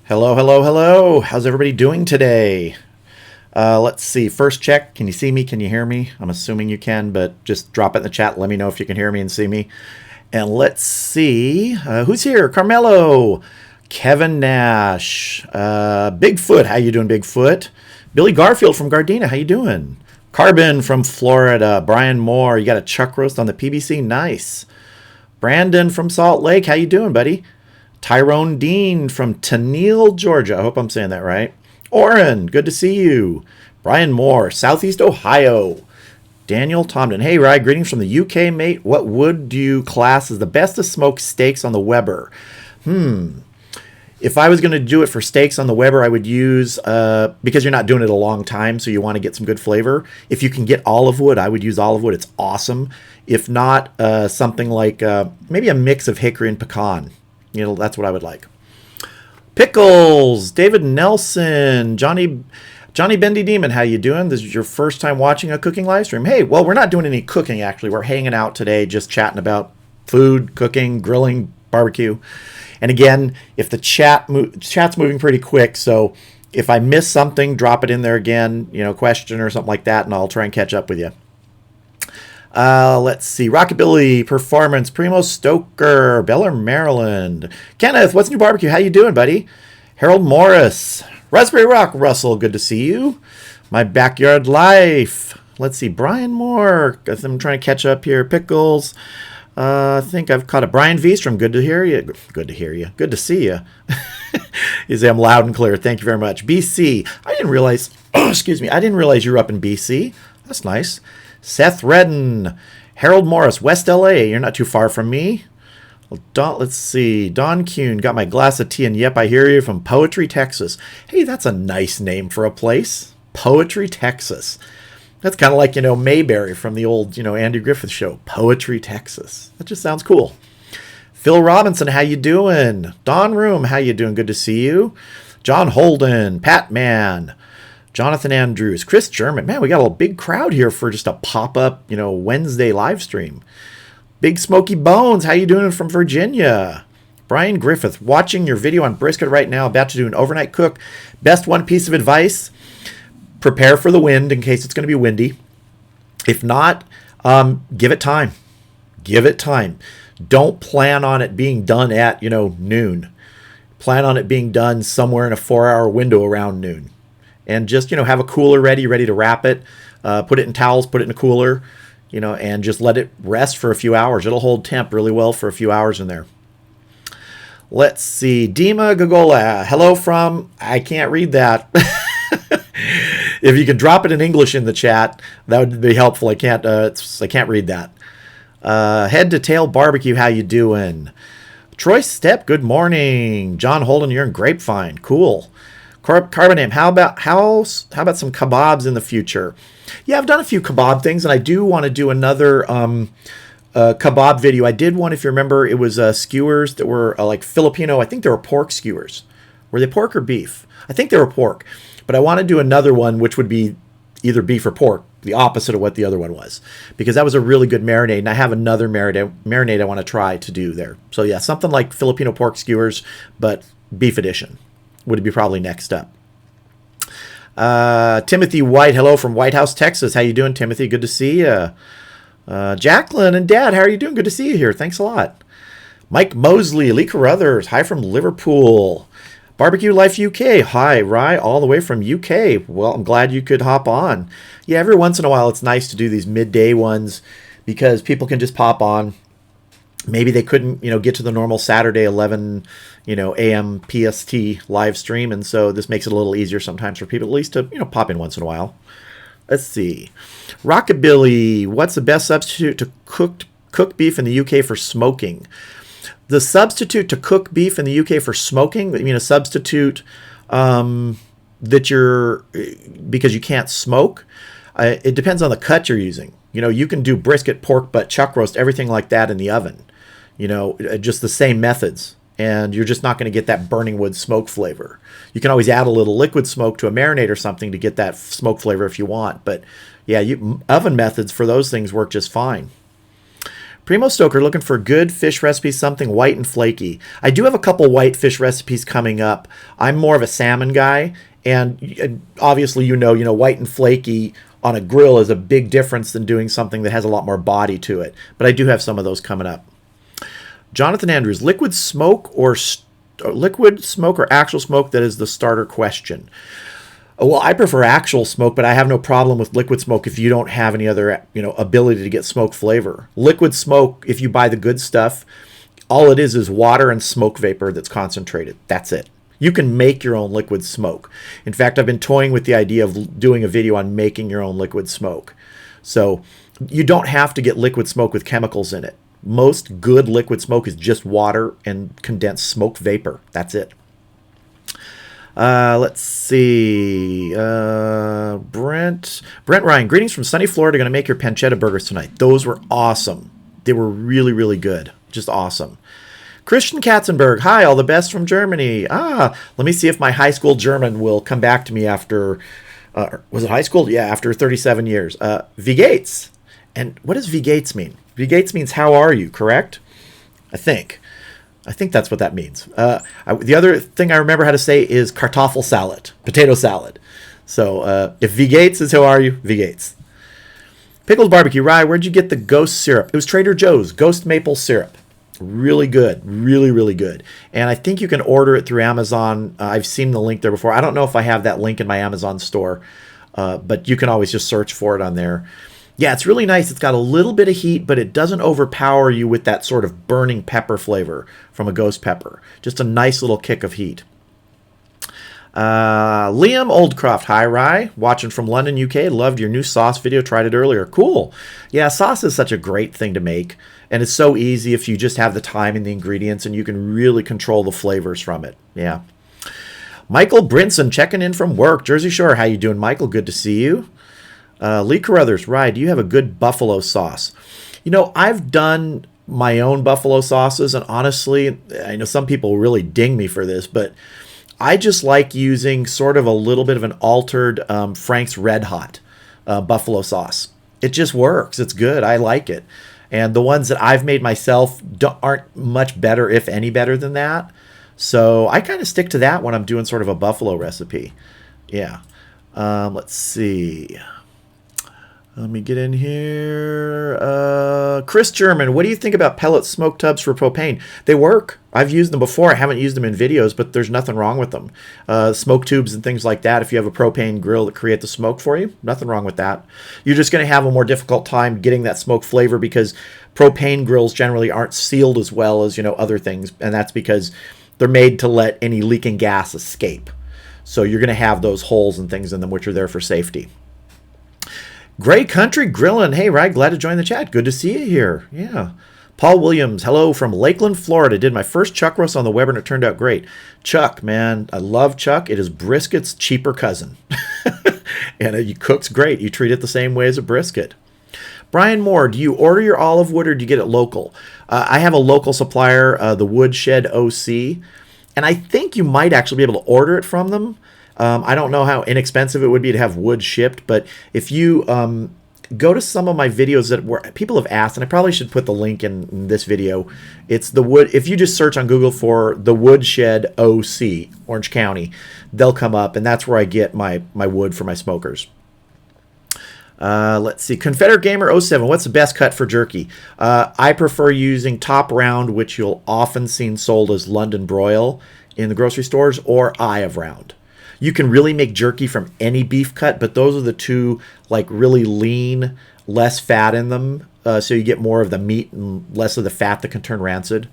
Hello, hello, hello. How's everybody doing today? Let's see. First check. Can you see me? Can you hear me? I'm assuming you can, but just drop it in the chat. Let me know if you can hear me and see me. And let's see. Who's here? Carmelo. Kevin Nash. Bigfoot. How you doing, Bigfoot? Billy Garfield from Gardena. How you doing? Carbon from Florida. Brian Moore. You got a chuck roast on the PBC. Nice. Brandon from Salt Lake. How you doing, buddy? Tyrone Dean from Tennille, Georgia. I hope I'm saying that right. Oren, good to see you. Brian Moore, Southeast Ohio. Daniel Tomden. Hey, Rye, greetings from the UK, mate. What wood do you class as the best to smoke steaks on the Weber? If I was going to do it for steaks on the Weber, I would use, because you're not doing it a long time, so you want to get some good flavor. If you can get olive wood, I would use olive wood. It's awesome. If not, something like maybe a mix of hickory and pecan. You know, that's what I would like. Pickles, David Nelson, Johnny Bendy Demon, how you doing? This is your first time watching a cooking live stream. Hey, well, we're not doing any cooking, actually. We're hanging out today, just chatting about food, cooking, grilling, barbecue. And again, if the chat's moving pretty quick, so if I miss something, drop it in there again, you know, question or something like that, and I'll try and catch up with you. Let's see. Rockabilly Performance, Primo Stoker, Beller, Maryland. Kenneth, what's new barbecue? How you doing, buddy? Harold Morris, Raspberry Rock, Russell, good to see you. My Backyard Life. Let's see. Brian Moore. I'm trying to catch up here. Pickles. I think I've caught a Brian Veestrom. Good to hear you. Good to hear you. Good to see you. You say I'm loud and clear. Thank you very much. BC. I didn't realize, excuse me, I didn't realize you were up in BC. That's nice. Seth Redden, Harold Morris, West LA. You're not too far from me. Let's see. Don Kuhn, got my glass of tea, and yep, I hear you from Poetry, Texas. Hey, that's a nice name for a place. Poetry, Texas. That's kind of like, you know, Mayberry from the old, you know, Andy Griffith show. Poetry, Texas. That just sounds cool. Phil Robinson, how you doing? Don Room, how you doing? Good to see you. John Holden, Pat Man. Jonathan Andrews, Chris German. Man, we got a big crowd here for just a pop-up, you know, Wednesday live stream. Big Smoky Bones, how you doing from Virginia? Brian Griffith, watching your video on brisket right now, about to do an overnight cook. Best one piece of advice, prepare for the wind in case it's going to be windy. If not, give it time. Give it time. Don't plan on it being done at, you know, noon. Plan on it being done somewhere in a 4-hour window around noon. And just, you know, have a cooler ready to wrap it. Put it in towels, put it in a cooler, you know, and just let it rest for a few hours. It'll hold temp really well for a few hours in there. Let's see. Dima Gagola. Hello from, I can't read that. If you can drop it in English in the chat, that would be helpful. I can't read that. Head to Tail Barbecue. How you doing? Troy Stepp. Good morning. John Holden, you're in Grapevine. Cool. Carbonate, how about some kebabs in the future? Yeah, I've done a few kebab things, and I do want to do another kebab video. I did one, if you remember, it was skewers that were like Filipino. I think they were pork skewers. Were they pork or beef? I think they were pork. But I want to do another one, which would be either beef or pork, the opposite of what the other one was. Because that was a really good marinade, and I have another marinade I want to try to do there. So yeah, something like Filipino pork skewers, but beef edition would be probably next up. Timothy White, hello from White House, Texas. How you doing, Timothy? Good to see you. Jacqueline and Dad, how are you doing? Good to see you here. Thanks a lot. Mike Mosley, Lee Carruthers, hi from Liverpool. Barbecue Life UK, hi, Rye, all the way from UK. Well, I'm glad you could hop on. Yeah, every once in a while it's nice to do these midday ones because people can just pop on. Maybe they couldn't, you know, get to the normal Saturday 11, you know, a.m. PST live stream, and so this makes it a little easier sometimes for people at least to, you know, pop in once in a while. Let's see. Rockabilly, what's the best substitute to cook beef in the UK for smoking? The substitute to cook beef in the UK for smoking, I mean a substitute that you're, because you can't smoke, it depends on the cut you're using. You know, you can do brisket, pork butt, chuck roast, everything like that in the oven. You know, just the same methods. And you're just not going to get that burning wood smoke flavor. You can always add a little liquid smoke to a marinade or something to get that smoke flavor if you want. But yeah, oven methods for those things work just fine. Primo Stoker looking for good fish recipes, something white and flaky. I do have a couple white fish recipes coming up. I'm more of a salmon guy, and obviously white and flaky on a grill is a big difference than doing something that has a lot more body to it. But I do have some of those coming up. Jonathan Andrews, liquid smoke or actual smoke, that is the starter question. Well, I prefer actual smoke, but I have no problem with liquid smoke if you don't have any other, ability to get smoke flavor. Liquid smoke, if you buy the good stuff, all it is water and smoke vapor that's concentrated. That's it. You can make your own liquid smoke. In fact, I've been toying with the idea of doing a video on making your own liquid smoke. So you don't have to get liquid smoke with chemicals in it. Most good liquid smoke is just water and condensed smoke vapor. That's it. Let's see. Brent Ryan, greetings from sunny Florida. Going to make your pancetta burgers tonight. Those were awesome. They were really, really good. Just awesome. Christian Katzenberg, hi, all the best from Germany. Let me see if my high school German will come back to me after, was it high school? Yeah, after 37 years. Wie geht's? And what does wie geht's mean? Wie geht's means how are you, correct? I think that's what that means. The other thing I remember how to say is kartoffel salad, potato salad. So if wie geht's is how are you, wie geht's. Pickles Barbecue, Rye, where'd you get the ghost syrup? It was Trader Joe's, ghost maple syrup. Really good, really, really good. And I think you can order it through Amazon. I've seen the link there before. I don't know if I have that link in my Amazon store, but you can always just search for it on there. Yeah, it's really nice. It's got a little bit of heat, but it doesn't overpower you with that sort of burning pepper flavor from a ghost pepper. Just a nice little kick of heat. Liam Oldcroft, hi Rye, watching from London, UK. Loved your new sauce video. Tried it earlier. Cool. Yeah, sauce is such a great thing to make, and it's so easy if you just have the time and the ingredients, and you can really control the flavors from it. Yeah. Michael Brinson checking in from work, Jersey Shore. How you doing, Michael? Good to see you. Lee Carruthers, Rye, do you have a good buffalo sauce? I've done my own buffalo sauces, and honestly, I know some people really ding me for this, but I just like using sort of a little bit of an altered Frank's Red Hot buffalo sauce. It just works. It's good. I like it. And the ones that I've made myself aren't much better, if any better than that. So I kind of stick to that when I'm doing sort of a buffalo recipe. Yeah. Let's see. Let me get in here. Chris German, what do you think about pellet smoke tubs for propane? They work. I've used them before. I haven't used them in videos, but there's nothing wrong with them. Smoke tubes and things like that, if you have a propane grill that create the smoke for you, nothing wrong with that. You're just going to have a more difficult time getting that smoke flavor because propane grills generally aren't sealed as well as, other things, and that's because they're made to let any leaking gas escape. So you're going to have those holes and things in them, which are there for safety. Gray Country Grillin'. Hey, Rye, glad to join the chat. Good to see you here. Yeah. Paul Williams, hello from Lakeland, Florida. Did my first chuck roast on the Weber, and it turned out great. Chuck, man, I love chuck. It is brisket's cheaper cousin. And it cooks great. You treat it the same way as a brisket. Brian Moore, do you order your olive wood or do you get it local? I have a local supplier, the Woodshed OC, and I think you might actually be able to order it from them. I don't know how inexpensive it would be to have wood shipped, but if you go to some of my videos that where people have asked, and I probably should put the link in this video. It's the wood. If you just search on Google for the Woodshed OC, Orange County, they'll come up, and that's where I get my wood for my smokers. Let's see. Confederate Gamer 07. What's the best cut for jerky? I prefer using Top Round, which you'll often see sold as London Broil in the grocery stores, or Eye of Round. You can really make jerky from any beef cut, but those are the two really lean, less fat in them, so you get more of the meat and less of the fat that can turn rancid.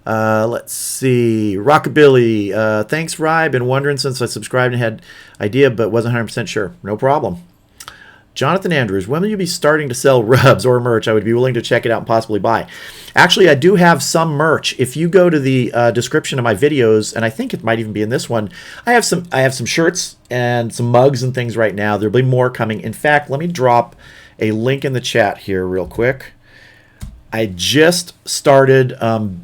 Let's see. Rockabilly. Thanks, Rye. Been wondering since I subscribed and had idea, but wasn't 100% sure. No problem. Jonathan Andrews, when will you be starting to sell rubs or merch? I would be willing to check it out and possibly buy. Actually, I do have some merch. If you go to the description of my videos, and I think it might even be in this one, I have some shirts and some mugs and things right now. There'll be more coming. In fact, let me drop a link in the chat here real quick. I just started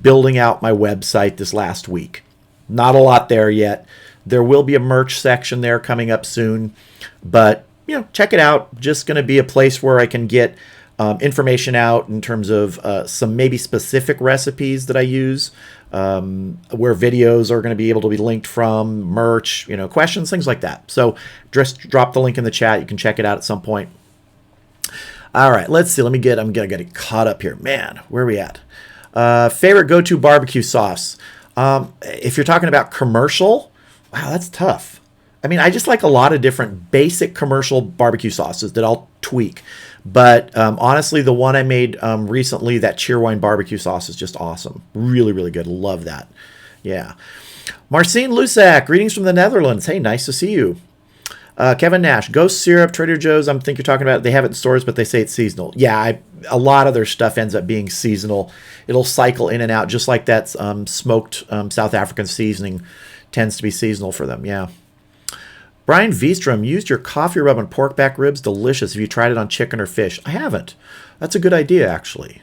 building out my website this last week. Not a lot there yet. There will be a merch section there coming up soon, but check it out. Just going to be a place where I can get information out in terms of some maybe specific recipes that I use, where videos are going to be able to be linked from, merch, questions, things like that. So just drop the link in the chat. You can check it out at some point. All right, let's see. I'm going to get it caught up here. Man, where are we at? Favorite go-to barbecue sauce. If you're talking about commercial, wow, that's tough. I mean, I just like a lot of different basic commercial barbecue sauces that I'll tweak. But honestly, the one I made recently, that Cheerwine barbecue sauce, is just awesome. Really, really good. Love that. Yeah. Marcin Lusak, greetings from the Netherlands. Hey, nice to see you. Kevin Nash, Ghost Syrup, Trader Joe's. I think you're talking about, they have it in stores, but they say it's seasonal. Yeah, a lot of their stuff ends up being seasonal. It'll cycle in and out, just like that smoked South African seasoning tends to be seasonal for them. Yeah. Brian Vistrom, used your coffee rub on pork back ribs. Delicious. Have you tried it on chicken or fish? I haven't. That's a good idea, actually.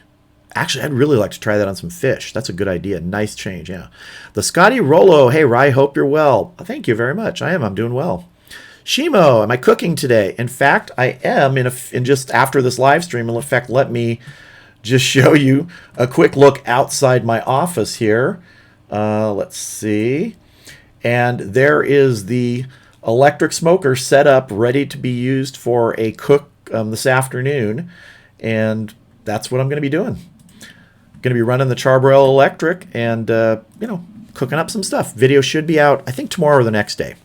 Actually, I'd really like to try that on some fish. That's a good idea. Nice change, yeah. The Scotty Rolo. Hey, Rye, hope you're well. Thank you very much. I am. I'm doing well. Shimo, am I cooking today? In fact, I am. In just after this live stream, in fact, let me just show you a quick look outside my office here. Let's see. And there is the electric smoker set up, ready to be used for a cook this afternoon. And that's what I'm going to be doing. Going to be running the Charbroil electric and, cooking up some stuff. Video should be out, I think, tomorrow or the next day.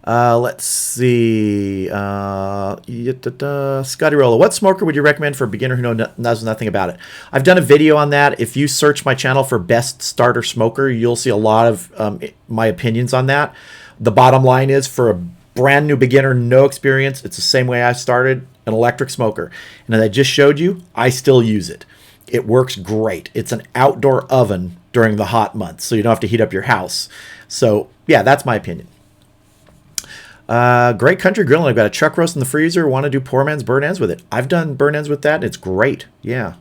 Let's see. Scotty Rollo, what smoker would you recommend for a beginner who knows nothing about it? I've done a video on that. If you search my channel for best starter smoker, you'll see a lot of my opinions on that. The bottom line is, for a brand new beginner, no experience, it's the same way I started, an electric smoker. And as I just showed you, I still use it. It works great. It's an outdoor oven during the hot months, so you don't have to heat up your house. So, yeah, that's my opinion. Great Country Grilling. I've got a chuck roast in the freezer. Want to do poor man's burn ends with it. I've done burn ends with that, and it's great. Yeah.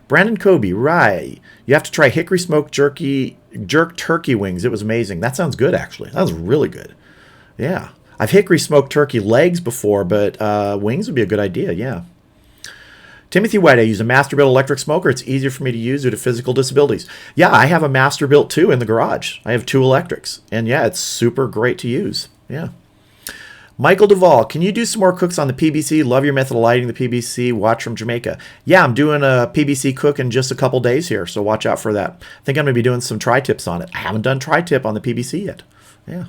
Brandon Kobe, Rye. You have to try hickory smoked jerk turkey wings. It was amazing. That sounds good, actually. That was really good. Yeah. I've hickory smoked turkey legs before, but wings would be a good idea. Yeah. Timothy White, I use a Masterbuilt electric smoker. It's easier for me to use due to physical disabilities. Yeah, I have a Masterbuilt too in the garage. I have 2 electrics. And yeah, it's super great to use. Yeah. Michael Duvall, can you do some more cooks on the PBC? Love your method of lighting the PBC. Watch from Jamaica. Yeah, I'm doing a PBC cook in just a couple days here, so watch out for that. I think I'm going to be doing some tri-tips on it. I haven't done tri-tip on the PBC yet. Yeah.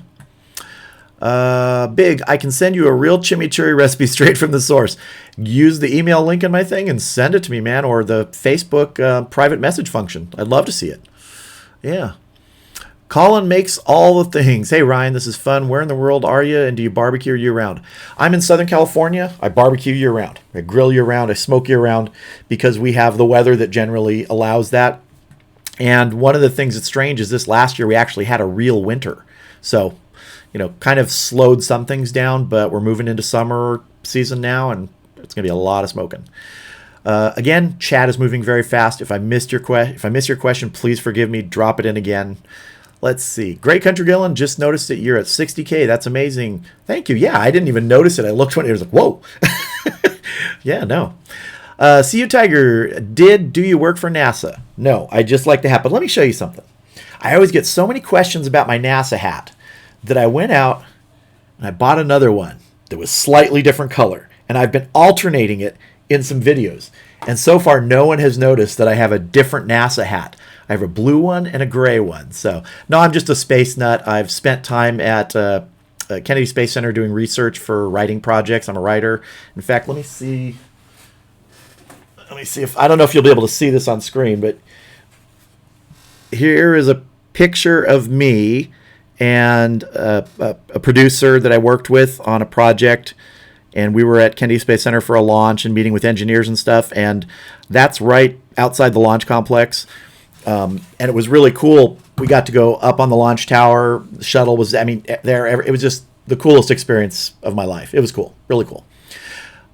Big, I can send you a real chimichurri recipe straight from the source. Use the email link in my thing and send it to me, man, or the Facebook private message function. I'd love to see it. Yeah. Colin makes all the things. Hey, Ryan, this is fun. Where in the world are you, and do you barbecue year-round? I'm in Southern California. I barbecue year-round. I grill year-round. I smoke year-round because we have the weather that generally allows that. And one of the things that's strange is this last year we actually had a real winter. So, kind of slowed some things down, but we're moving into summer season now, and it's going to be a lot of smoking. Again, chat is moving very fast. If I missed your question, please forgive me. Drop it in again. Let's see. Great Country Grilling, just noticed that you're at 60K. That's amazing. Thank you. Yeah, I didn't even notice it. I looked when it was like, whoa. Yeah, no. See you, Tiger. Do you work for NASA? No, I just like to have. But let me show you something. I always get so many questions about my NASA hat that I went out and I bought another one that was slightly different color. And I've been alternating it in some videos. And so far, no one has noticed that I have a different NASA hat. I have a blue one and a gray one. So, no, I'm just a space nut. I've spent time at Kennedy Space Center doing research for writing projects. I'm a writer. In fact, let me see if, I don't know if you'll be able to see this on screen, but here is a picture of me and a producer that I worked with on a project. And we were at Kennedy Space Center for a launch and meeting with engineers and stuff. And that's right outside the launch complex. And it was really cool. We got to go up on the launch tower. The shuttle was, it was just the coolest experience of my life. It was cool. Really cool.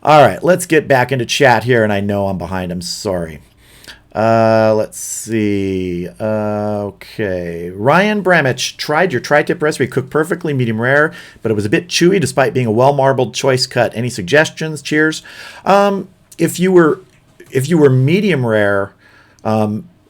All right, let's get back into chat here. And I know I'm behind. I'm sorry. Let's see. Okay. Ryan Bramich, tried your tri-tip recipe, cooked perfectly, medium rare, but it was a bit chewy despite being a well-marbled choice cut. Any suggestions? Cheers. if you were medium rare,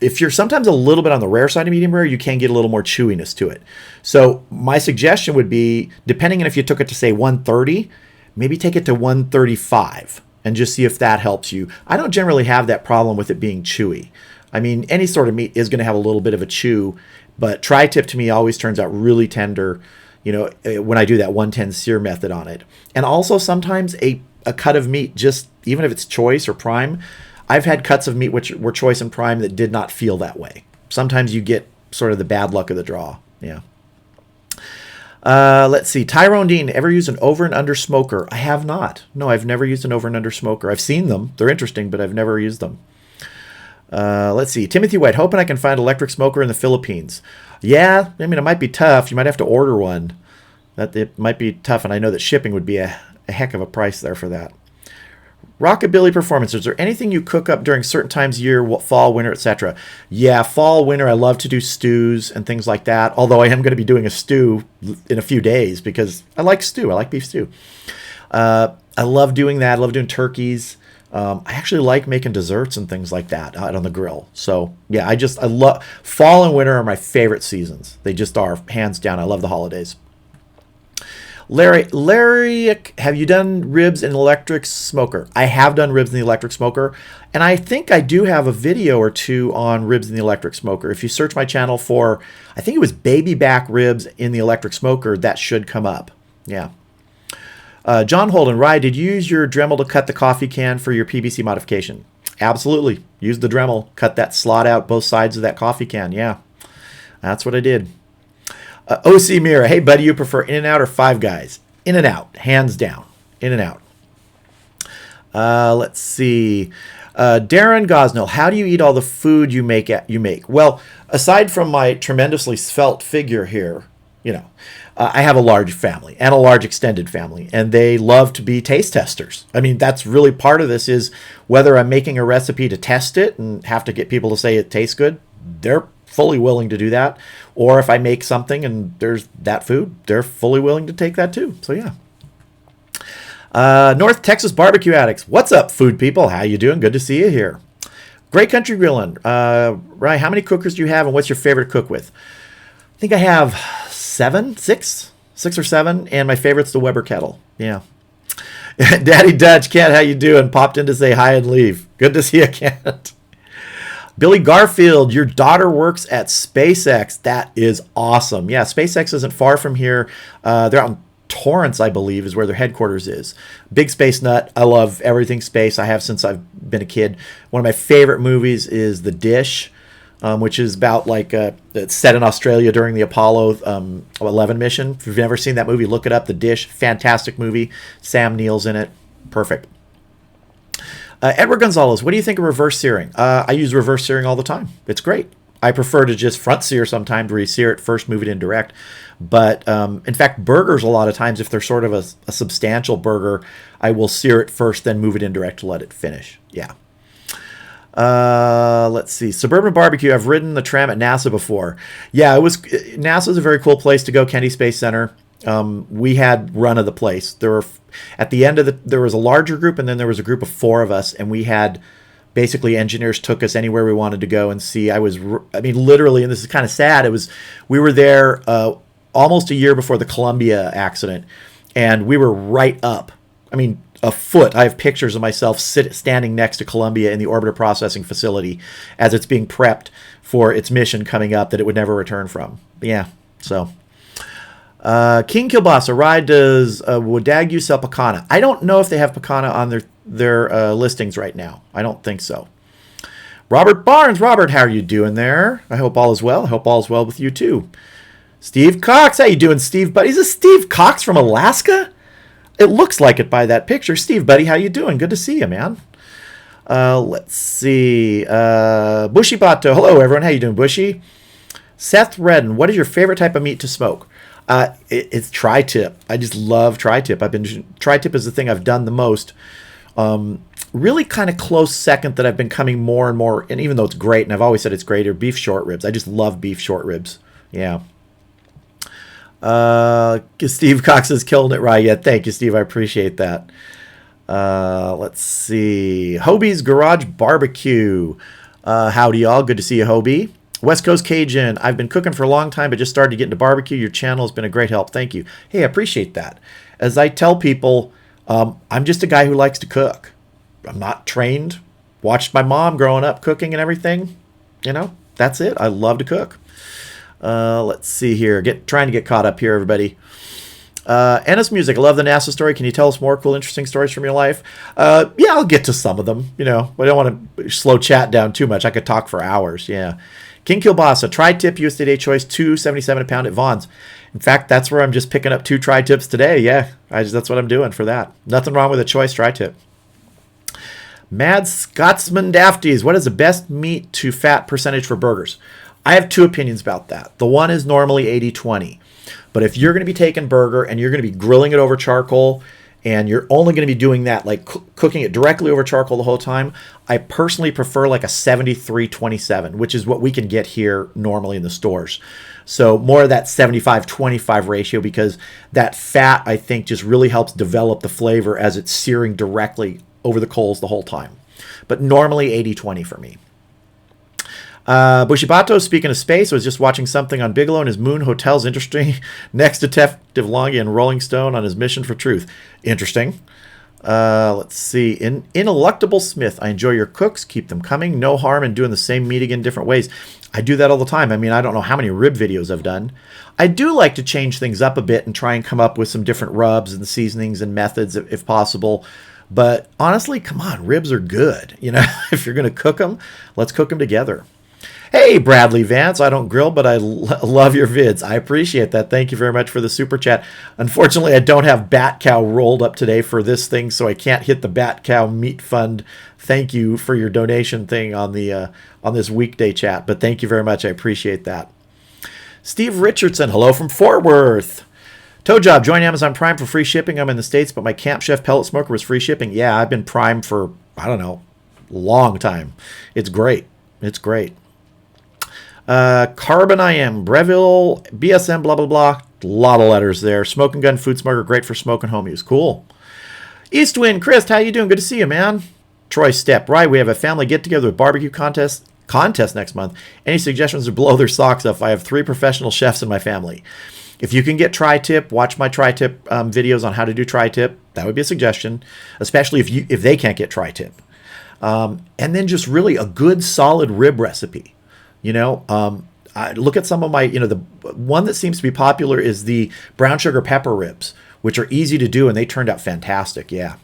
if you're sometimes a little bit on the rare side of medium rare, you can get a little more chewiness to it. So my suggestion would be, depending on if you took it to say 130, maybe take it to 135 and just see if that helps you. I don't generally have that problem with it being chewy. I mean, any sort of meat is going to have a little bit of a chew, but tri-tip to me always turns out really tender, when I do that 110 sear method on it. And also sometimes a cut of meat, just even if it's choice or prime, I've had cuts of meat which were choice and prime that did not feel that way. Sometimes you get sort of the bad luck of the draw. Yeah. Let's see. Tyrone Dean, ever used an over and under smoker? I have not. No, I've never used an over and under smoker. I've seen them. They're interesting, but I've never used them. Let's see. Timothy White, hoping I can find electric smoker in the Philippines. Yeah, I mean, it might be tough. You might have to order one. It might be tough, and I know that shipping would be a heck of a price there for that. Rockabilly Performance, is there anything you cook up during certain times of year, fall, winter, etc.? Yeah, fall, winter, I love to do stews and things like that, although I am going to be doing a stew in a few days because I like stew. I like beef stew. I love doing that. I love doing turkeys. I actually like making desserts and things like that out on the grill. So, yeah, I love fall and winter are my favorite seasons. They just are, hands down. I love the holidays. Larry, have you done ribs in an electric smoker? I have done ribs in the electric smoker, and I think I do have a video or two on ribs in the electric smoker. If you search my channel for, I think it was baby back ribs in the electric smoker, that should come up. Yeah. John Holden, Rye, did you use your Dremel to cut the coffee can for your PVC modification? Absolutely. Use the Dremel, cut that slot out both sides of that coffee can. Yeah, that's what I did. OC Mira, hey buddy, you prefer In-N-Out or Five Guys? In-N-Out, hands down. In-N-Out. Let's see. Darren Gosnell, how do you eat all the food you make? Well, aside from my tremendously svelte figure here, I have a large family and a large extended family, and they love to be taste testers. I mean, that's really part of this, is whether I'm making a recipe to test it and have to get people to say it tastes good, they're fully willing to do that. Or if I make something and there's that food, they're fully willing to take that too. So yeah. North Texas Barbecue Addicts, what's up, food people? How you doing? Good to see you here. Great Country Grilling. Ryan, how many cookers do you have, and what's your favorite to cook with? I think I have six or seven, and my favorite's the Weber kettle. Yeah. Daddy Dutch, Kent, how you doing? Popped in to say hi and leave. Good to see you, Kent. Billy Garfield, your daughter works at SpaceX. That is awesome. Yeah, SpaceX isn't far from here. They're out in Torrance, I believe, is where their headquarters is. Big space nut. I love everything space. I have since I've been a kid. One of my favorite movies is The Dish, which is about it's set in Australia during the Apollo 11 mission. If you've never seen that movie, look it up. The Dish, fantastic movie. Sam Neill's in it. Perfect. Edward Gonzalez, what do you think of reverse searing? I use reverse searing all the time. It's great. I prefer to just front sear sometimes, where you sear it first, move it in direct. But in fact, burgers, a lot of times, if they're sort of a substantial burger, I will sear it first, then move it in direct to let it finish. Yeah. Let's see. Suburban Barbecue, I've ridden the tram at NASA before. Yeah, NASA's a very cool place to go, Kennedy Space Center. We had run of the place. There was a larger group, and then there was a group of 4 of us, and we had basically engineers took us anywhere we wanted to go and see. Literally, and this is kind of sad. We were there almost a year before the Columbia accident, and we were right up. A foot. I have pictures of myself standing next to Columbia in the orbiter processing facility as it's being prepped for its mission coming up that it would never return from. But yeah, so. King Kilbasa, Rye, does Wadagu sell Picana? I don't know if they have Picana on their listings right now. I don't think so. Robert Barnes, Robert, how are you doing there? I hope all is well. I hope all is well with you too. Steve Cox, how you doing, Steve? Buddy, is this Steve Cox from Alaska? It looks like it by that picture. Steve, buddy, how you doing? Good to see you, man. Let's see. Bushy Bato, hello everyone. How you doing, Bushy? Seth Redden, what is your favorite type of meat to smoke? It's tri-tip. I just love tri-tip. Tri-tip is the thing I've done the most. Really kind of close second that I've been coming more and more, and even though it's great, and I've always said it's great, are beef short ribs. I just love beef short ribs. Yeah. Steve Cox is killing it right. Yeah, thank you, Steve. I appreciate that. Let's see. Hobie's Garage Barbecue. Howdy, y'all. Good to see you, Hobie. West Coast Cajun. I've been cooking for a long time, but just started to get into barbecue. Your channel has been a great help. Thank you. Hey, I appreciate that. As I tell people, I'm just a guy who likes to cook. I'm not trained. Watched my mom growing up cooking and everything. That's it. I love to cook. Let's see here. Trying to get caught up here, everybody. Ennis Music. I love the NASA story. Can you tell us more cool, interesting stories from your life? Yeah, I'll get to some of them. I don't want to slow chat down too much. I could talk for hours. Yeah. King Kilbasa. Tri-tip US Day choice, $2.77 a pound at Vaughn's. In fact, that's where I'm just picking up 2 tri-tips today. Yeah, that's what I'm doing for that. Nothing wrong with a choice tri-tip. Mad Scotsman Dafties. What is the best meat to fat percentage for burgers? I have 2 opinions about that. The one is normally 80-20. But if you're going to be taking burger and you're going to be grilling it over charcoal and you're only going to be doing that, like cooking it directly over charcoal the whole time, I personally prefer like a 73-27, which is what we can get here normally in the stores. So more of that 75-25 ratio, because that fat, I think, just really helps develop the flavor as it's searing directly over the coals the whole time. But normally 80-20 for me. Bushibato, speaking of space, I was just watching something on Bigelow and his Moon Hotel's interesting. Next Detective Longy and Rolling Stone on his mission for truth. Interesting. Let's see. Ineluctable Smith. I enjoy your cooks. Keep them coming. No harm in doing the same meat again different ways. I do that all the time. I mean, I don't know how many rib videos I've done. I do like to change things up a bit and try and come up with some different rubs and seasonings and methods if possible. But honestly, come on, ribs are good. If you're going to cook them, let's cook them together. Hey, Bradley Vance, I don't grill, but I love your vids. I appreciate that. Thank you very much for the super chat. Unfortunately, I don't have Bat Cow rolled up today for this thing, so I can't hit the Bat Cow Meat Fund. Thank you for your donation thing on this weekday chat, but thank you very much. I appreciate that. Steve Richardson, hello from Fort Worth. Toe Job, join Amazon Prime for free shipping. I'm in the States, but my Camp Chef pellet smoker was free shipping. Yeah, I've been Prime for, I don't know, a long time. It's great. It's great. Carbon IM, Breville, BSM, blah, blah, blah. A lot of letters there. Smoking Gun Food Smoker, great for smoking home use. Cool. Eastwind, Chris, how you doing? Good to see you, man. Troy Stepp, right, we have a family get-together with barbecue contest next month. Any suggestions to blow their socks off? I have 3 professional chefs in my family. If you can get tri-tip, watch my tri-tip videos on how to do tri-tip. That would be a suggestion, especially if they can't get tri-tip. And then just really a good, solid rib recipe. I look at some of my, the one that seems to be popular is the brown sugar pepper ribs, which are easy to do, and they turned out fantastic. Yeah.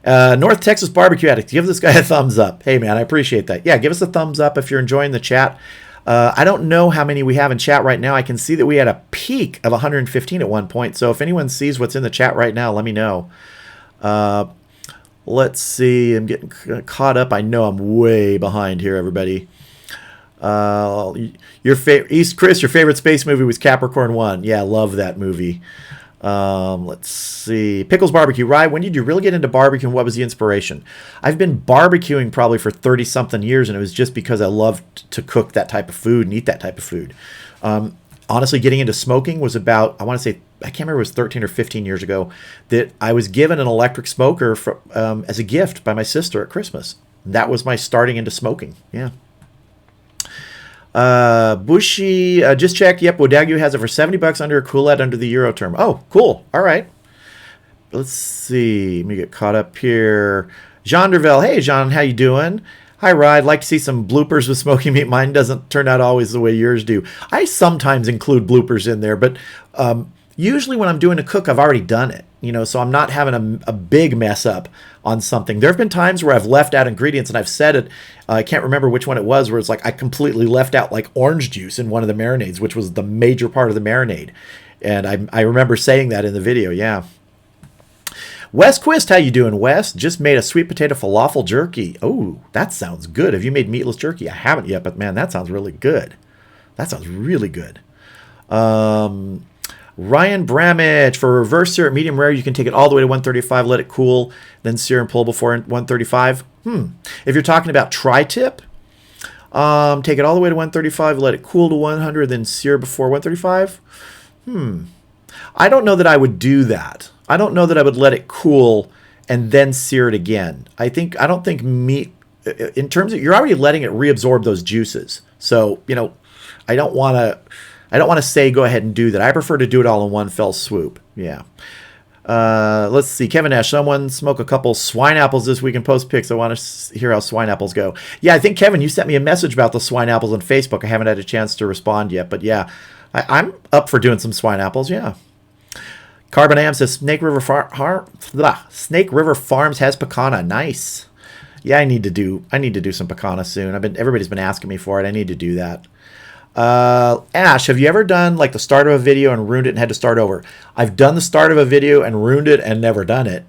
North Texas Barbecue Addict, give this guy a thumbs up. Hey, man, I appreciate that. Yeah, give us a thumbs up if you're enjoying the chat. I don't know how many we have in chat right now. I can see that we had a peak of 115 at one point. So if anyone sees what's in the chat right now, let me know. Let's see. I'm getting caught up. I know I'm way behind here, everybody. Chris, your favorite space movie was Capricorn 1. Yeah, love that movie. Let's see. Pickles Barbecue. Rye, when did you really get into barbecue and what was the inspiration? I've been barbecuing probably for 30-something years, and it was just because I loved to cook that type of food and eat that type of food. Honestly, getting into smoking was about, I want to say, I can't remember, it was 13 or 15 years ago, that I was given an electric smoker as a gift by my sister at Christmas. That was my starting into smoking. Yeah. Bushy, just checked. Yep, Wodagyu has it for $70 under a coolette under the Euro term. Oh, cool. All right. Let's see. Let me get caught up here. Jean Derville. Hey, Jean, how you doing? Hi, Rod. Like to see some bloopers with smoking meat. Mine doesn't turn out always the way yours do. I sometimes include bloopers in there, but usually when I'm doing a cook, I've already done it. So I'm not having a big mess up on something. There have been times where I've left out ingredients, and I've said it. I can't remember which one it was, where it's like I completely left out like orange juice in one of the marinades, which was the major part of the marinade. And I remember saying that in the video. Yeah. Wes Quist, how you doing, Wes? Just made a sweet potato falafel jerky. Oh, that sounds good. Have you made meatless jerky? I haven't yet, but man, that sounds really good. That sounds really good. Ryan Bramage, for reverse sear at medium rare, you can take it all the way to 135, let it cool, then sear and pull before 135. If you're talking about tri-tip, take it all the way to 135, let it cool to 100, then sear before 135. I don't know that I would do that. I don't know that I would let it cool and then sear it again. I don't think meat, in terms of, you're already letting it reabsorb those juices. So, I don't want to say go ahead and do that. I prefer to do it all in one fell swoop. Yeah. Let's see. Kevin Nash, someone smoke a couple swine apples this week and post pics. I want to hear how swine apples go. Yeah, I think, Kevin, you sent me a message about the swine apples on Facebook. I haven't had a chance to respond yet. But yeah, I'm up for doing some swine apples. Yeah. Carbon Am says Snake River Farms has pecana. Nice. Yeah, I need to do some pecana soon. Everybody's been asking me for it. I need to do that. Ash, have you ever done like the start of a video and ruined it and had to start over? I've done the start of a video and ruined it and never done it.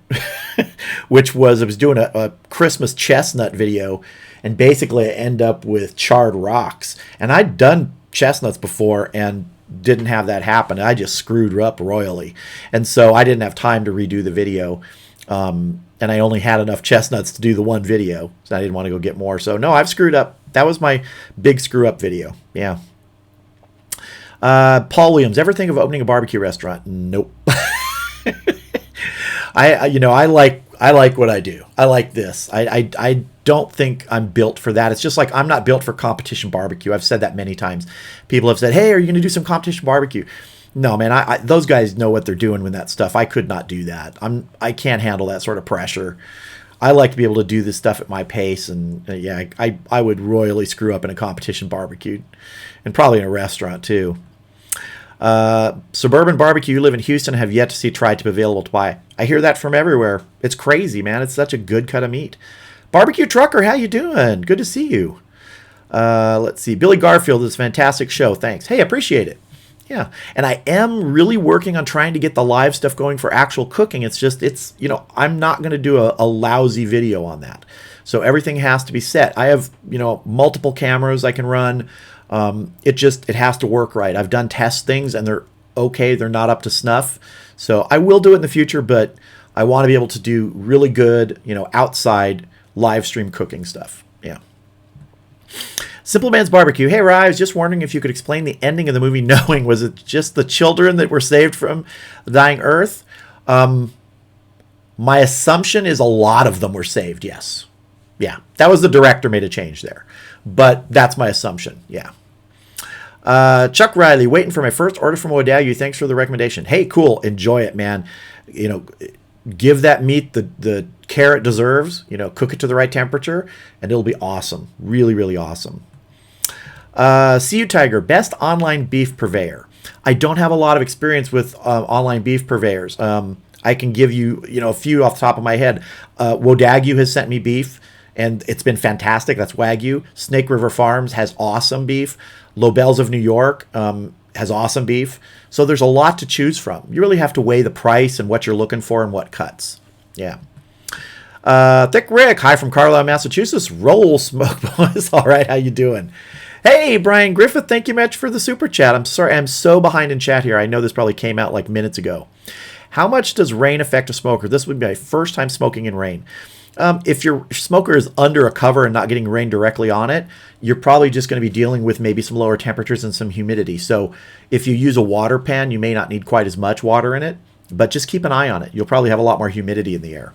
Which was, I was doing a Christmas chestnut video, and basically I end up with charred rocks. And I'd done chestnuts before and didn't have that happen. I just screwed up royally. And so I didn't have time to redo the video. And I only had enough chestnuts to do the one video, so I didn't want to go get more. So no, I've screwed up. That was my big screw up video. Yeah. Paul Williams, ever think of opening a barbecue restaurant? Nope. I like what I do. I like this. I don't think I'm built for that. It's just like I'm not built for competition barbecue. I've said that many times. People have said, "Hey, are you going to do some competition barbecue?" No, man. Those guys know what they're doing with that stuff. I could not do that. I can't handle that sort of pressure. I like to be able to do this stuff at my pace, and yeah, I would royally screw up in a competition barbecue, and probably in a restaurant too. Suburban barbecue, you live in Houston, have yet to see tri-tip available to buy. I hear that from everywhere. It's crazy, man. It's such a good cut of meat. Barbecue Trucker, how you doing? Good to see you. Let's see. Billy Garfield, this fantastic show. Thanks. Hey, appreciate it. Yeah. And I am really working on trying to get the live stuff going for actual cooking. It's I'm not going to do a lousy video on that. So everything has to be set. I have, multiple cameras I can run. It has to work right. I've done test things and they're okay. They're not up to snuff. So I will do it in the future, but I want to be able to do really good, outside live stream cooking stuff. Yeah. Simple Man's Barbecue. Hey, Rye, I was just wondering if you could explain the ending of the movie Knowing. Was it just the children that were saved from the dying earth? My assumption is a lot of them were saved, yes. Yeah, that was the director made a change there. But that's my assumption, yeah. Chuck Riley, waiting for my first order from Wagyu. Thanks for the recommendation. Hey, cool. Enjoy it, man. Give that meat the care it deserves. Cook it to the right temperature, and it'll be awesome. Really, really awesome. See you, Tiger. Best online beef purveyor. I don't have a lot of experience with online beef purveyors. I can give you, a few off the top of my head. Wagyu has sent me beef, and it's been fantastic. That's Wagyu. Snake River Farms has awesome beef. Lobel's of New York has awesome beef. So there's a lot to choose from. You really have to weigh the price and what you're looking for and what cuts. Yeah. Thick Rick, hi from Carlisle, Massachusetts. Roll smoke, boys. All right, how you doing? Hey, Brian Griffith, thank you much for the super chat. I'm sorry, I'm so behind in chat here. I know this probably came out like minutes ago. How much does rain affect a smoker? This would be my first time smoking in rain. If your smoker is under a cover and not getting rain directly on it, you're probably just going to be dealing with maybe some lower temperatures and some humidity. So if you use a water pan, you may not need quite as much water in it, but just keep an eye on it. You'll probably have a lot more humidity in the air.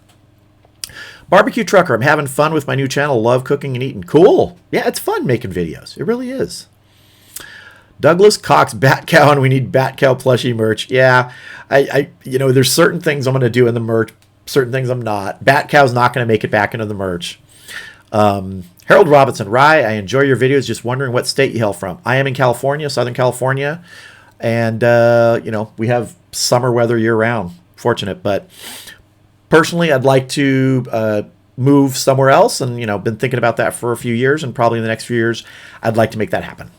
Barbecue Trucker, I'm having fun with my new channel. Love cooking and eating. Cool. Yeah, it's fun making videos. It really is. Douglas Cox, Bat Cow, and we need Bat Cow plushie merch. Yeah, there's certain things I'm going to do in the merch, certain things I'm not. Bat Cow's not going to make it back into the merch. Harold Robinson, Rye, I enjoy your videos. Just wondering what state you hail from. I am in California, Southern California, and we have summer weather year round. Fortunate, but personally, I'd like to move somewhere else, and been thinking about that for a few years, and probably in the next few years, I'd like to make that happen.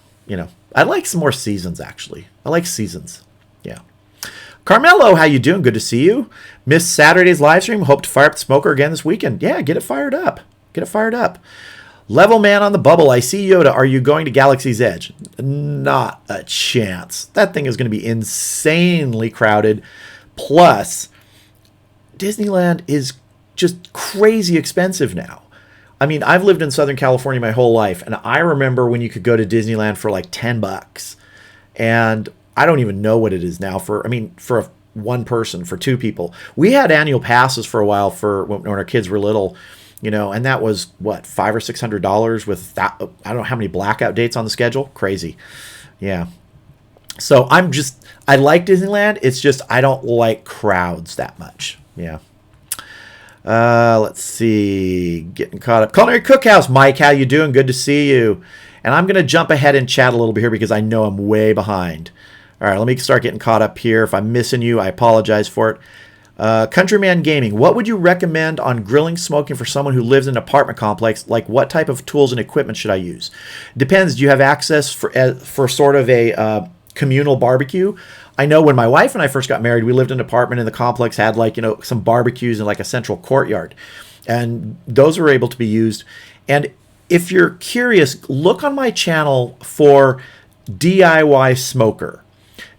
I like some more seasons, actually. I like seasons. Yeah. Carmelo, how you doing? Good to see you. Missed Saturday's live stream. Hope to fire up the smoker again this weekend. Yeah, get it fired up. Get it fired up. Level Man on the bubble. I see Yoda. Are you going to Galaxy's Edge? Not a chance. That thing is going to be insanely crowded. Plus, Disneyland is just crazy expensive now. I mean, I've lived in Southern California my whole life, and I remember when you could go to Disneyland for like $10. And I don't even know what it is now for a one person, for two people. We had annual passes for a while for when our kids were little, and that was what, $500 or $600 with that. I don't know how many blackout dates on the schedule. Crazy. Yeah. So I like Disneyland. It's just I don't like crowds that much. Yeah. Let's see. Getting caught up. Culinary Cookhouse, Mike, how you doing? Good to see you. And I'm going to jump ahead and chat a little bit here because I know I'm way behind. All right, let me start getting caught up here. If I'm missing you, I apologize for it. Countryman Gaming, what would you recommend on grilling, smoking for someone who lives in an apartment complex? Like, what type of tools and equipment should I use? Depends. Do you have access for sort of a communal barbecue? I know when my wife and I first got married, we lived in an apartment and the complex had some barbecues and like a central courtyard. And those were able to be used. And if you're curious, look on my channel for DIY smoker.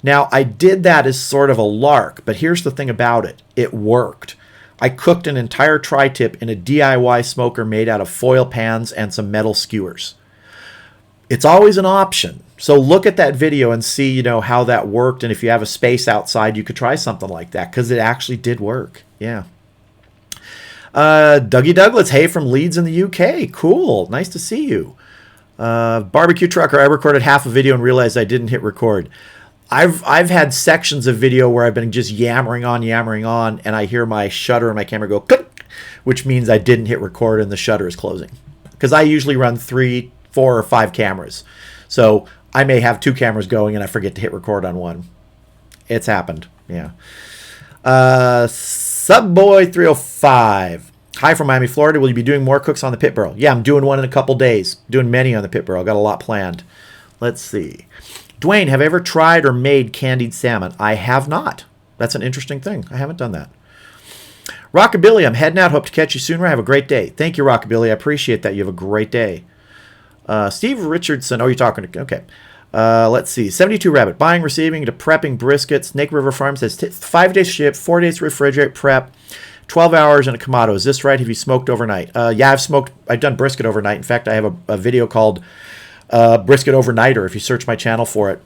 Now, I did that as sort of a lark, but here's the thing about it. It worked. I cooked an entire tri-tip in a DIY smoker made out of foil pans and some metal skewers. It's always an option. So look at that video and see, how that worked. And if you have a space outside, you could try something like that because it actually did work. Yeah. Dougie Douglas, hey, from Leeds in the UK. Cool. Nice to see you. Barbecue Trucker, I recorded half a video and realized I didn't hit record. I've had sections of video where I've been just yammering on, and I hear my shutter and my camera go click, which means I didn't hit record and the shutter is closing. Because I usually run 3, 4, or 5 cameras. So I may have 2 cameras going and I forget to hit record on one. It's happened. Yeah. Subboy305. Hi from Miami, Florida. Will you be doing more cooks on the pit barrel? Yeah, I'm doing one in a couple days. Doing many on the pit barrel. Got a lot planned. Let's see. Dwayne, have I ever tried or made candied salmon? I have not. That's an interesting thing. I haven't done that. Rockabilly, I'm heading out. Hope to catch you soon. Have a great day. Thank you, Rockabilly. I appreciate that. You have a great day. Steve Richardson. Oh, you're talking to... Okay. Let's see. 72 Rabbit. Buying, receiving, to prepping briskets. Snake River Farm says 5 days ship, 4 days to refrigerate, prep, 12 hours in a Kamado. Is this right? Have you smoked overnight? Yeah, I've done brisket overnight. In fact, I have a video called Brisket Overnighter. If you search my channel for it.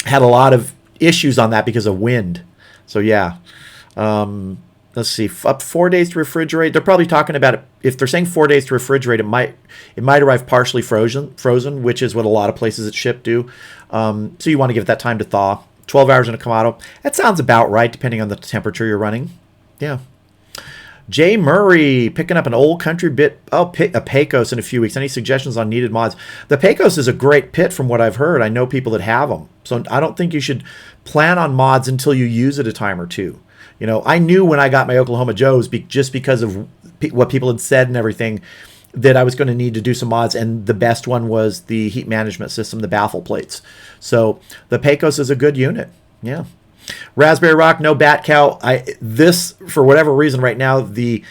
Had a lot of issues on that because of wind. So yeah. Let's see. Up 4 days to refrigerate. They're probably talking about it. If they're saying 4 days to refrigerate, it might arrive partially frozen, which is what a lot of places that ship do. So you want to give it that time to thaw. 12 hours in a Kamado. That sounds about right, depending on the temperature you're running. Yeah. Jay Murray, picking up an old country bit. Oh, a Pecos in a few weeks. Any suggestions on needed mods? The Pecos is a great pit from what I've heard. I know people that have them. So I don't think you should plan on mods until you use it a time or two. I knew when I got my Oklahoma Joes, just because of what people had said and everything, that I was going to need to do some mods. And the best one was the heat management system, the baffle plates. So the Pecos is a good unit. Yeah. Raspberry Rock, no Bat Cow. For whatever reason right now, the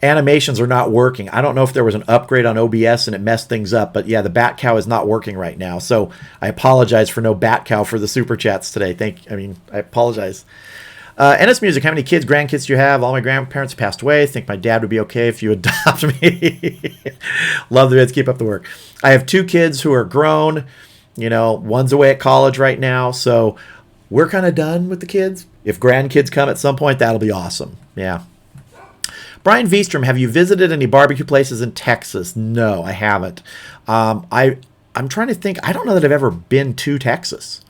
animations are not working. I don't know if there was an upgrade on OBS and it messed things up, but yeah, the Bat Cow is not working right now. So I apologize for no Bat Cow for the super chats today. I apologize. NS Music, how many kids, grandkids do you have? All my grandparents passed away. Think my dad would be okay if you adopt me. Love the vids. Keep up the work. I have 2 kids who are grown. One's away at college right now. So we're kind of done with the kids. If grandkids come at some point, that'll be awesome. Yeah. Brian Vstrom, have you visited any barbecue places in Texas? No, I haven't. I'm trying to think. I don't know that I've ever been to Texas.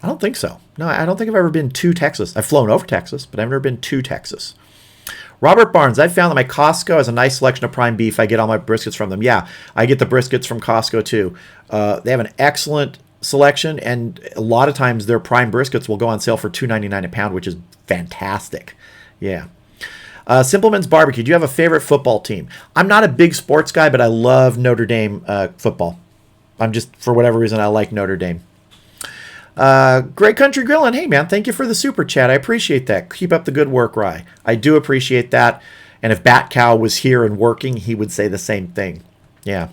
I don't think so. No, I don't think I've ever been to Texas. I've flown over Texas, but I've never been to Texas. Robert Barnes, I've found that my Costco has a nice selection of prime beef. I get all my briskets from them. Yeah, I get the briskets from Costco too. They have an excellent selection, and a lot of times their prime briskets will go on sale for $2.99 a pound, which is fantastic. Yeah. Simpleman's Barbecue, do you have a favorite football team? I'm not a big sports guy, but I love Notre Dame football. For whatever reason, I like Notre Dame. Great Country Grillin'. Hey, man, thank you for the super chat. I appreciate that. Keep up the good work, Rye. I do appreciate that. And if Bat Cow was here and working, he would say the same thing. Yeah.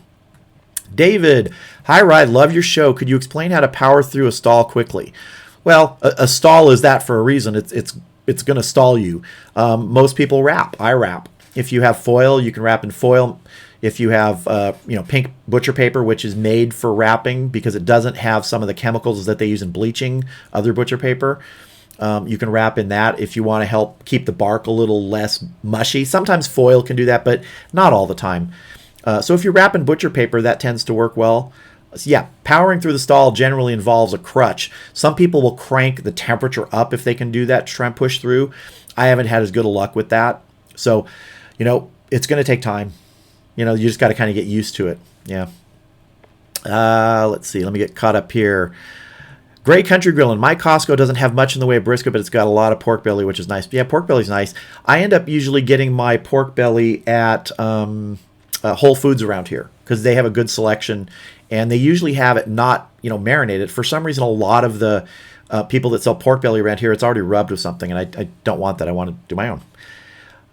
David, hi, Rye. Love your show. Could you explain how to power through a stall quickly? Well, a stall is that for a reason. It's going to stall you. Most people wrap. I wrap. If you have foil, you can wrap in foil. If you have, pink butcher paper, which is made for wrapping because it doesn't have some of the chemicals that they use in bleaching other butcher paper, You can wrap in that if you want to help keep the bark a little less mushy. Sometimes foil can do that, but not all the time. So if you wrap in butcher paper, that tends to work well. So yeah, powering through the stall generally involves a crutch. Some people will crank the temperature up if they can do that to try and push through. I haven't had as good a luck with that. So, it's going to take time. You just got to kind of get used to it. Yeah. Let's see. Let me get caught up here. Great Country Grillin'. My Costco doesn't have much in the way of brisket, but it's got a lot of pork belly, which is nice. Yeah, pork belly's nice. I end up usually getting my pork belly at Whole Foods around here because they have a good selection, and they usually have it not, marinated. For some reason, a lot of the people that sell pork belly around here, it's already rubbed with something, and I don't want that. I want to do my own.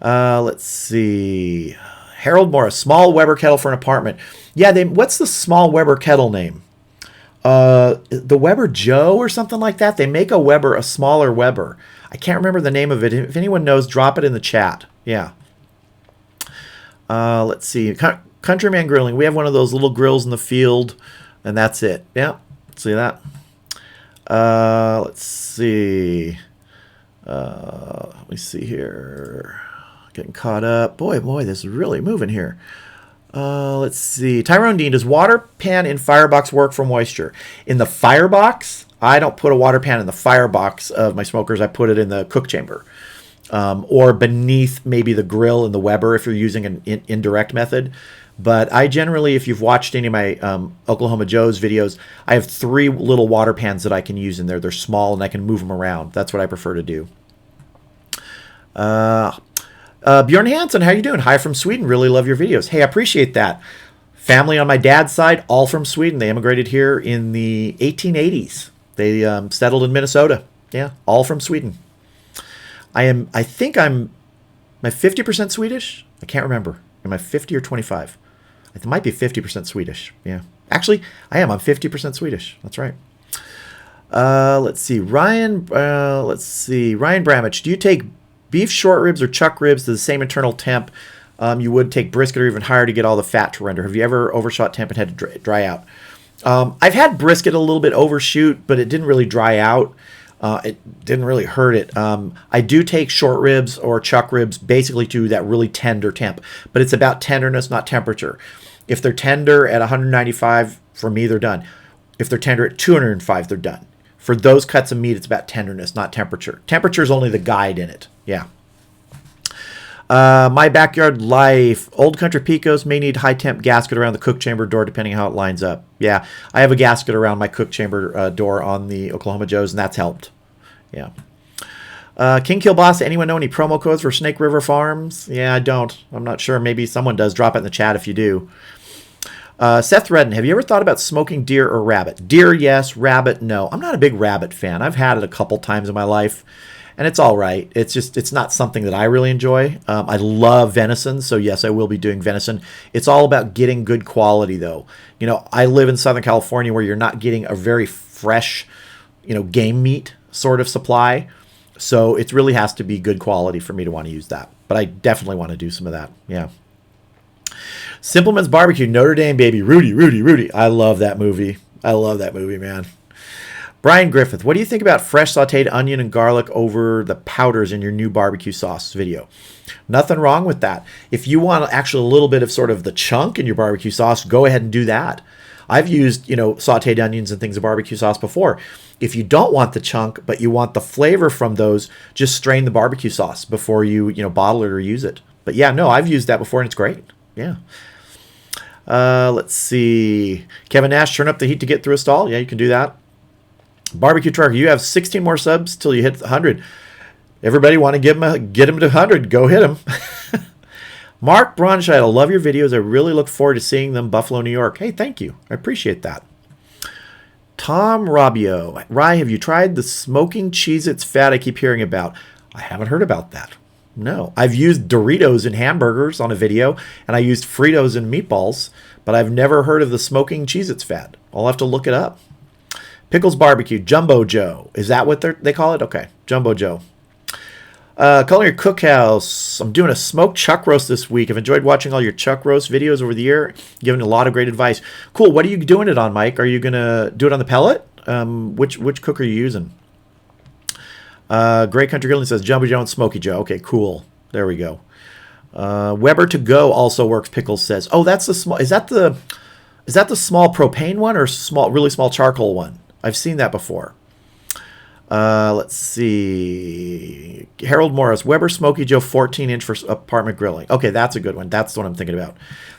Let's see. Harold Morris, small Weber kettle for an apartment. Yeah, what's the small Weber kettle name? The Weber Joe or something like that. They make a smaller Weber. I can't remember the name of it. If anyone knows, drop it in the chat. Yeah. Let's see. Countryman Grilling. We have one of those little grills in the field, and that's it. Yeah. See that? Let's see. Let me see here. Getting caught up. Boy, this is really moving here. Let's see. Tyrone Dean, does water pan in firebox work for moisture? In the firebox, I don't put a water pan in the firebox of my smokers. I put it in the cook chamber. Or beneath maybe the grill in the Weber if you're using an indirect method. But I generally, if you've watched any of my Oklahoma Joe's videos, I have 3 little water pans that I can use in there. They're small and I can move them around. That's what I prefer to do. Bjorn Hansen, how you doing? Hi from Sweden. Really love your videos. Hey, I appreciate that. Family on my dad's side, all from Sweden. They immigrated here in the 1880s. They settled in Minnesota. Yeah, all from Sweden. I think I'm 50% Swedish. I can't remember. Am I 50 or 25? It might be 50% Swedish. Yeah. Actually, I am. I'm 50% Swedish. That's right. Let's see. Ryan Bramich, do you take beef short ribs or chuck ribs to the same internal temp you would take brisket or even higher to get all the fat to render? Have you ever overshot temp and had to dry out? I've had brisket a little bit overshoot, but it didn't really dry out. It didn't really hurt it. I do take short ribs or chuck ribs basically to that really tender temp, but it's about tenderness, not temperature. If they're tender at 195, for me, they're done. If they're tender at 205, they're done. For those cuts of meat, it's about tenderness, not temperature. Temperature is only the guide in it. Yeah. My backyard life. Old country picos may need high temp gasket around the cook chamber door depending on how it lines up. Yeah, I have a gasket around my cook chamber door on the Oklahoma Joe's, and that's helped. Yeah. King Kilboss, anyone know any promo codes for Snake River Farms? Yeah, I don't. I'm not sure. Maybe someone does. Drop it in the chat if you do. Seth Redden, have you ever thought about smoking deer or rabbit? Deer, yes. Rabbit, no. I'm not a big rabbit fan. I've had it a couple times in my life, and it's all right. It's not something that I really enjoy. I love venison, so yes, I will be doing venison. It's all about getting good quality, though. I live in Southern California where you're not getting a very fresh, game meat sort of supply. So it really has to be good quality for me to want to use that. But I definitely want to do some of that. Yeah. Simpleman's Barbecue, Notre Dame, baby. Rudy. I love that movie. Man. Brian Griffith, what do you think about fresh sauteed onion and garlic over the powders in your new barbecue sauce video? Nothing wrong with that. If you want actually a little bit of sort of the chunk in your barbecue sauce, go ahead and do that. I've used, sauteed onions and things in barbecue sauce before. If you don't want the chunk, but you want the flavor from those, just strain the barbecue sauce before you, bottle it or use it. But yeah, no, I've used that before and it's great. Yeah. Let's see. Kevin Nash, turn up the heat to get through a stall. Yeah, you can do that. Barbecue Trucker, you have 16 more subs till you hit 100. Everybody want to get him to 100. Go hit him. Mark Bronscheid, love your videos. I really look forward to seeing them Buffalo, New York. Hey, thank you. I appreciate that. Tom Robio, Rye, have you tried the smoking Cheez-Its fat I keep hearing about? I haven't heard about that. No. I've used Doritos in hamburgers on a video, and I used Fritos in meatballs, but I've never heard of the smoking Cheez-Its fat. I'll have to look it up. Pickles Barbecue, Jumbo Joe. Is that what they call it? Okay, Jumbo Joe. Culinary Cookhouse. I'm doing a smoked chuck roast this week. I've enjoyed watching all your chuck roast videos over the year. Giving a lot of great advice. Cool. What are you doing it on, Mike? Are you going to do it on the pellet? Which cooker are you using? Great Country Grilling says Jumbo Joe and Smoky Joe. Okay, cool. There we go. Weber to go also works. Pickles says, oh, that's the small. Is that the small propane one or really small charcoal one? I've seen that before. Let's see. Harold Morris, Weber Smoky Joe 14-inch for apartment grilling. Okay, that's a good one. That's the one I'm thinking about.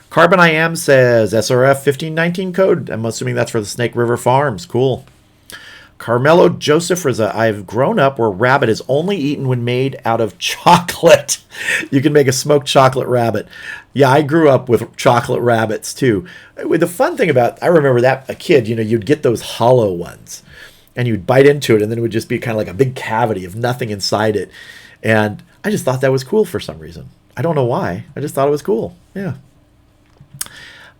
Carbon I Am says SRF 1519 code. I'm assuming that's for the Snake River Farms. Cool. Carmelo Joseph Riza, I've grown up where rabbit is only eaten when made out of chocolate. You can make a smoked chocolate rabbit. Yeah, I grew up with chocolate rabbits too. The fun thing about, I remember that a kid, you'd get those hollow ones and you'd bite into it and then it would just be kind of like a big cavity of nothing inside it. And I just thought that was cool for some reason. I don't know why. I just thought it was cool. Yeah.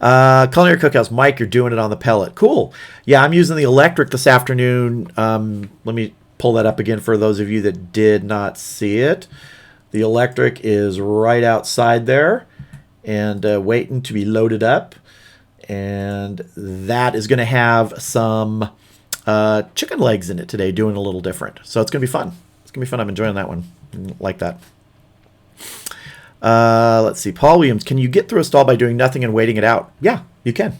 Culinary Cookhouse, Mike, you're doing it on the pellet. Cool. Yeah, I'm using the electric this afternoon. Let me pull that up again for those of you that did not see it. The electric is right outside there and waiting to be loaded up. And that is going to have some chicken legs in it today, doing a little different. So it's going to be fun. It's going to be fun. I'm enjoying that one. I like that. Let's see. Paul Williams, can you get through a stall by doing nothing and waiting it out? Yeah, you can.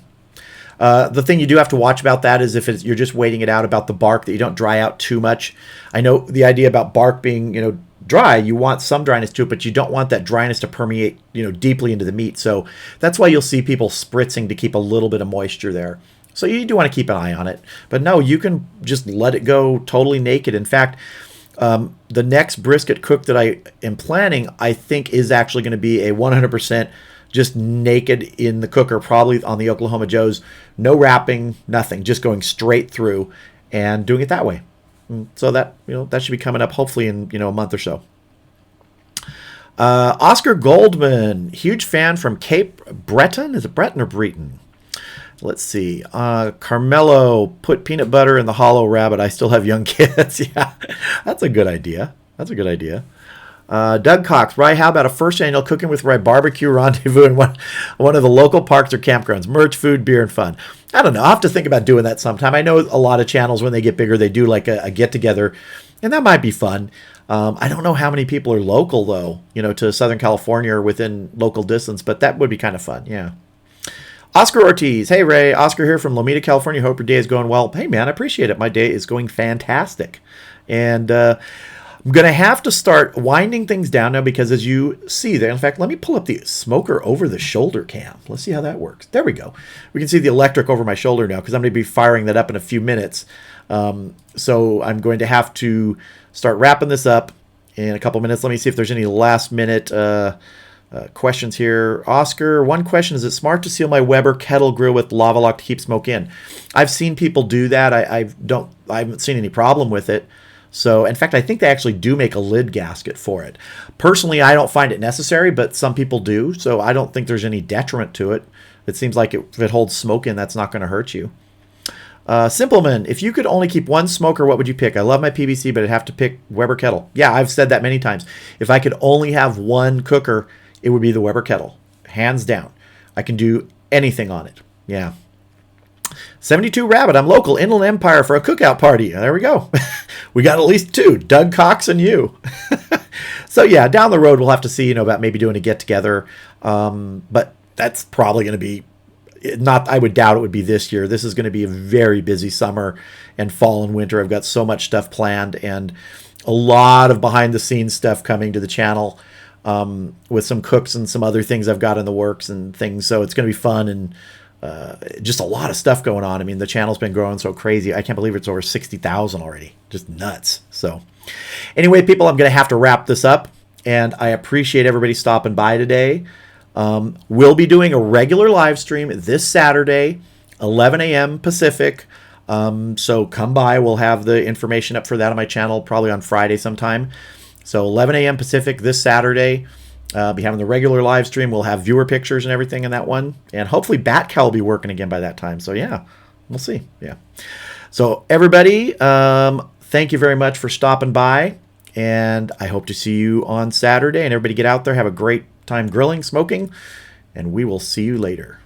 The thing you do have to watch about that is if you're just waiting it out about the bark, that you don't dry out too much. I know the idea about bark being, dry, you want some dryness to it, but you don't want that dryness to permeate, deeply into the meat. So that's why you'll see people spritzing to keep a little bit of moisture there. So you do want to keep an eye on it. But no, you can just let it go totally naked. In fact, the next brisket cook that I am planning, I think, is actually going to be a 100% just naked in the cooker, probably on the Oklahoma Joe's. No wrapping, nothing, just going straight through and doing it that way. So that that should be coming up hopefully in a month or so. Oscar Goldman, huge fan from Cape Breton. Is it Breton or Breton? Let's see. Carmelo, put peanut butter in the hollow rabbit. I still have young kids. Yeah, that's a good idea. Doug Cox, Rye, how about a first annual Cooking with Rye barbecue rendezvous in one of the local parks or campgrounds? Merch, food, beer, and fun. I don't know. I'll have to think about doing that sometime. I know a lot of channels, when they get bigger, they do like a get-together, and that might be fun. I don't know how many people are local, though, to Southern California or within local distance, but that would be kind of fun, yeah. Oscar Ortiz, hey Ray, Oscar here from Lomita, California. Hope your day is going well. Hey man, I appreciate it. My day is going fantastic. And I'm going to have to start winding things down now because as you see there, in fact, let me pull up the smoker over the shoulder cam. Let's see how that works. There we go. We can see the electric over my shoulder now because I'm going to be firing that up in a few minutes. So I'm going to have to start wrapping this up in a couple minutes. Let me see if there's any last minute questions here. Oscar, one question: is it smart to seal my Weber kettle grill with lava lock to keep smoke in? I've seen people do that. I haven't seen any problem with it. So, in fact, I think they actually do make a lid gasket for it. Personally, I don't find it necessary, but some people do. So I don't think there's any detriment to it. It seems like if it holds smoke in, that's not going to hurt you. Simpleman, if you could only keep one smoker, what would you pick? I love my PVC, but I'd have to pick Weber kettle. Yeah, I've said that many times. If I could only have one cooker, it would be the Weber kettle, hands down. I can do anything on it. Yeah. 72 Rabbit, I'm local, Inland Empire for a cookout party. There we go. We got at least two, Doug Cox and you. So yeah, down the road we'll have to see, about maybe doing a get together. But that's probably going to be I would doubt it would be this year. This is going to be a very busy summer and fall and winter. I've got so much stuff planned and a lot of behind the scenes stuff coming to the channel. With some cooks and some other things I've got in the works and things. So it's going to be fun and just a lot of stuff going on. I mean, the channel's been growing so crazy. I can't believe it's over 60,000 already. Just nuts. So anyway, people, I'm going to have to wrap this up. And I appreciate everybody stopping by today. We'll be doing a regular live stream this Saturday, 11 a.m. Pacific. So come by. We'll have the information up for that on my channel probably on Friday sometime. So 11 a.m. Pacific this Saturday. Be having the regular live stream. We'll have viewer pictures and everything in that one. And hopefully BatCal will be working again by that time. So yeah, we'll see. Yeah. So everybody, thank you very much for stopping by. And I hope to see you on Saturday. And everybody get out there. Have a great time grilling, smoking. And we will see you later.